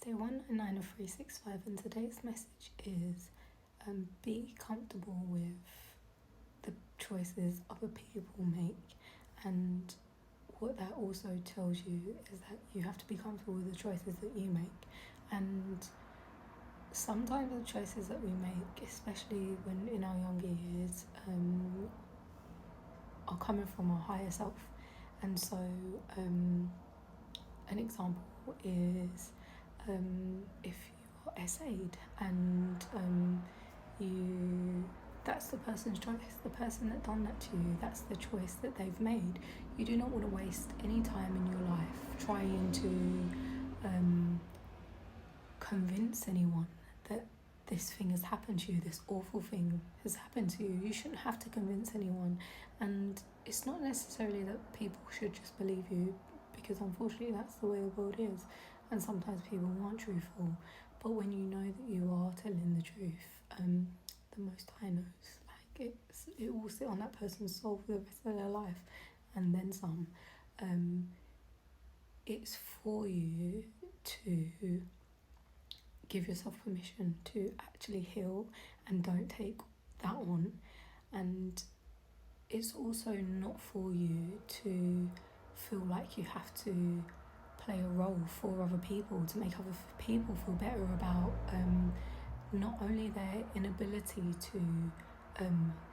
day 199 of 365, and today's message is be comfortable with the choices other people make. And what that also tells you is that you have to be comfortable with the choices that you make. And sometimes the choices that we make, especially when in our younger years, are coming from our higher self. And so an example is if you are essayed and that's the person's choice, the person that done that to you, that's the choice that they've made. You do not want to waste any time in your life trying to convince anyone that this thing has happened to you, this awful thing has happened to you. You shouldn't have to convince anyone. And it's not necessarily that people should just believe you, because unfortunately that's the way the world is, and sometimes people aren't truthful. But when you know that you are telling the truth, the Most High knows. Like it will sit on that person's soul for the rest of their life, and then some. It's for you to give yourself permission to actually heal, and don't take that on. And it's also not for you to feel like you have to play a role for other people to make other people feel better about not only their inability to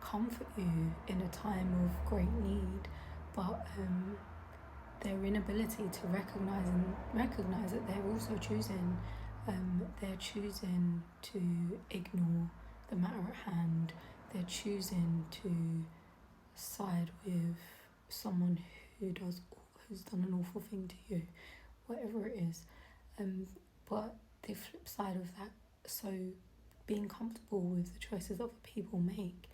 comfort you in a time of great need, but their inability to recognize that they're also choosing. They're choosing to ignore the matter at hand. They're choosing to side with someone who's done an awful thing to you, whatever it is. But the flip side of that, so being comfortable with the choices other people make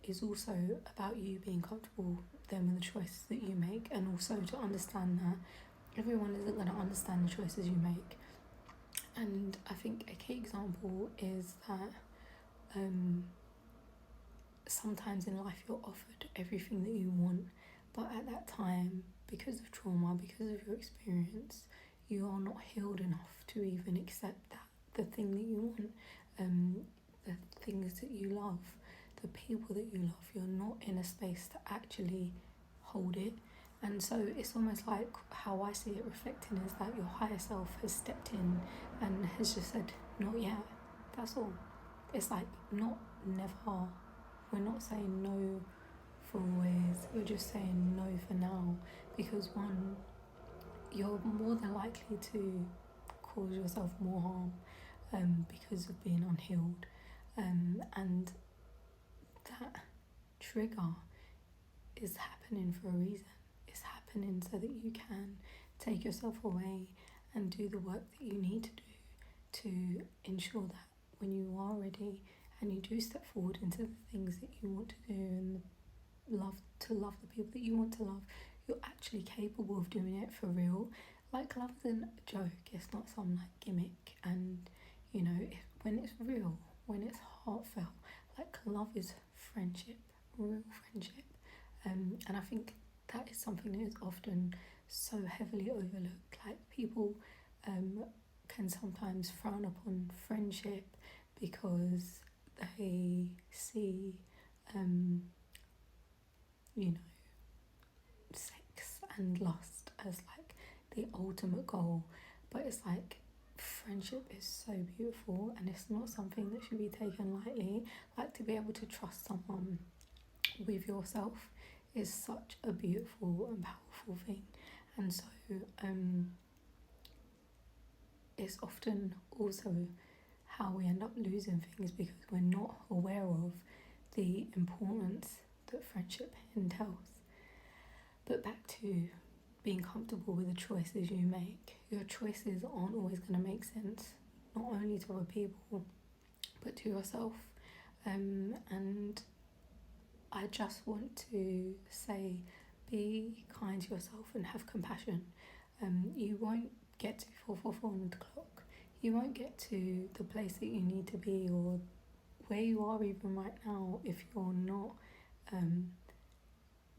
is also about you being comfortable then with the choices that you make, and also to understand that everyone isn't going to understand the choices you make. And I think a key example is that sometimes in life you're offered everything that you want, but at that time, because of trauma, because of your experience, you are not healed enough to even accept that the thing that you want, the things that you love, the people that you love, you're not in a space to actually hold it. And so it's almost like how I see it reflecting is that your higher self has stepped in and has just said, not yet, that's all. It's like, not never. We're not saying no for always, we're just saying no for now, because one, you're more than likely to cause yourself more harm because of being unhealed, and that trigger is happening for a reason. It's happening so that you can take yourself away and do the work that you need to do to ensure that when you are ready and you do step forward into the things that you want to do and love the people that you want to love, you're actually capable of doing it for real. Like, love isn't a joke, it's not some like gimmick. And you know, when it's real, when it's heartfelt, like, love is friendship, real friendship. And I think that is something that is often so heavily overlooked. Like, people can sometimes frown upon friendship because they see sex and lust as like the ultimate goal. But it's like, friendship is so beautiful, and it's not something that should be taken lightly. Like, to be able to trust someone with yourself is such a beautiful and powerful thing. And so it's often also how we end up losing things, because we're not aware of the importance that friendship entails. But back to being comfortable with the choices you make. Your choices aren't always going to make sense, not only to other people, but to yourself. And I just want to say, be kind to yourself and have compassion. You won't get to 444 on the clock. You won't get to the place that you need to be, or where you are even right now, if you're not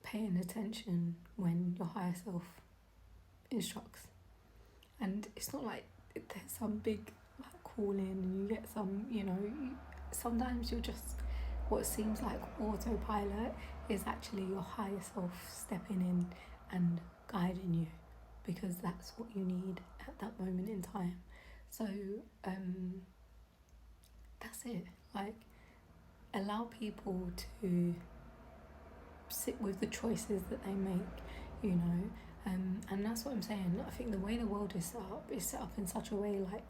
paying attention when your higher self instructs. And it's not like there's some big like calling and you get some, sometimes you're just, what seems like autopilot is actually your higher self stepping in and guiding you, because that's what you need at that moment in time. So that's it. Like, allow people to sit with the choices that they make, you know. And that's what I'm saying. I think the way the world is set up in such a way, like,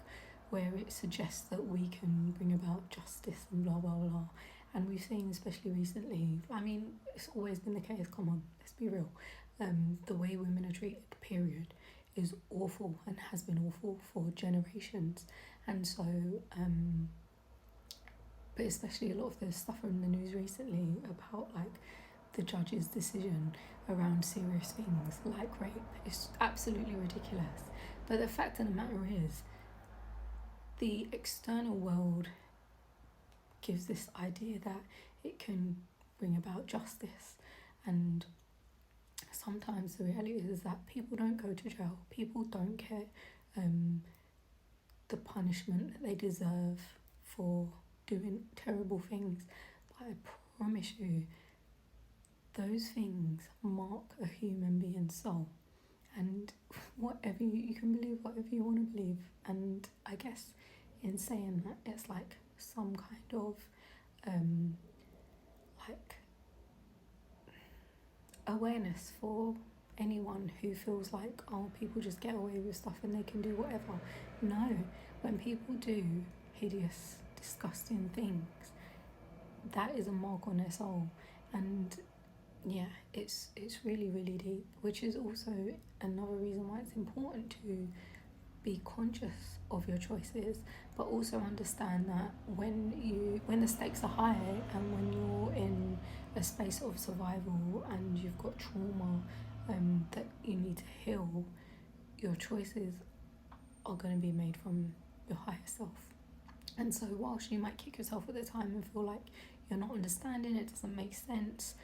where it suggests that we can bring about justice and blah blah blah. And we've seen, especially recently, I mean, it's always been the case, come on, let's be real. The way women are treated, period, is awful and has been awful for generations. And so, but especially a lot of the stuff from the news recently about, like, the judge's decision around serious things like rape is absolutely ridiculous. But the fact of the matter is, the external world gives this idea that it can bring about justice, and sometimes the reality is that people don't go to jail, people don't get the punishment that they deserve for doing terrible things. But I promise you, those things mark a human being's soul. And whatever you can believe whatever you want to believe. And I guess in saying that, it's like some kind of like awareness for anyone who feels like, oh, people just get away with stuff and they can do whatever. No, when people do hideous, disgusting things, that is a mark on their soul. And yeah, it's really, really deep, which is also another reason why it's important to be conscious of your choices, but also understand that when the stakes are high and when you're in a space of survival and you've got trauma that you need to heal, your choices are going to be made from your higher self. And so whilst you might kick yourself at the time and feel like you're not understanding, it doesn't make sense,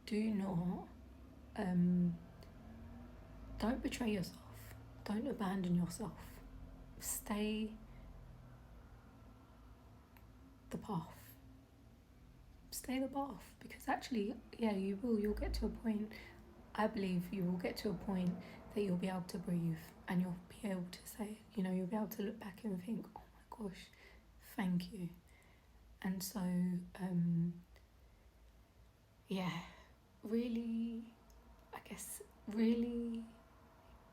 do not don't betray yourself, don't abandon yourself, stay the path, because actually, yeah, you'll get to a point, I believe you will get to a point that you'll be able to breathe and you'll be able to say, you'll be able to look back and think, oh my gosh, thank you. And so yeah, really, I guess, really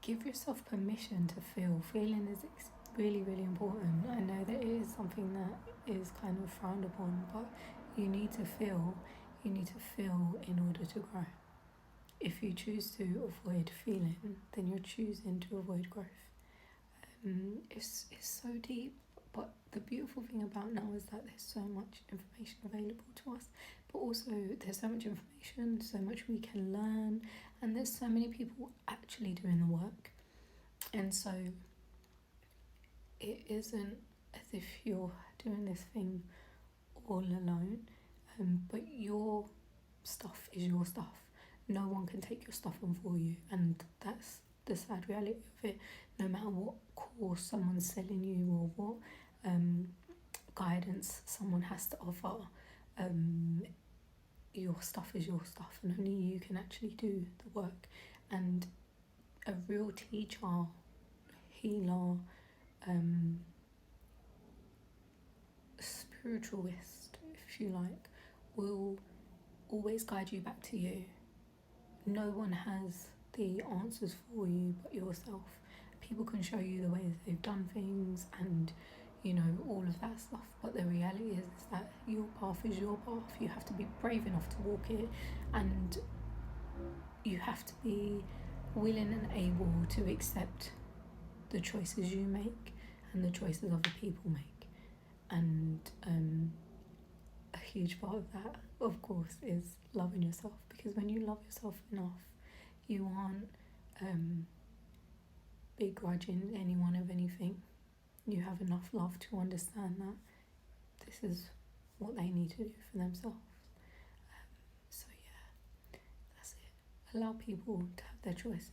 give yourself permission to feel. Feeling is really, really important. I know that it is something that is kind of frowned upon, but you need to feel. You need to feel in order to grow. If you choose to avoid feeling, then you're choosing to avoid growth. It's so deep, but the beautiful thing about now is that there's so much information available to us, but also there's so much information, so much we can learn, and there's so many people actually doing the work. And so it isn't as if you're doing this thing all alone, but your stuff is your stuff. No one can take your stuff on for you, and that's the sad reality of it. No matter what course someone's selling you or what guidance someone has to offer, your stuff is your stuff, and only you can actually do the work. And a real teacher, healer, spiritualist, if you like, will always guide you back to you. No one has the answers for you but yourself. People can show you the ways they've done things and all of that stuff, but the reality is that your path is your path. You have to be brave enough to walk it, and you have to be willing and able to accept the choices you make and the choices other people make. And a huge part of that, of course, is loving yourself, because when you love yourself enough, you aren't begrudging anyone of anything. You have enough love to understand that this is what they need to do for themselves. So yeah, that's it. Allow people to have their choices.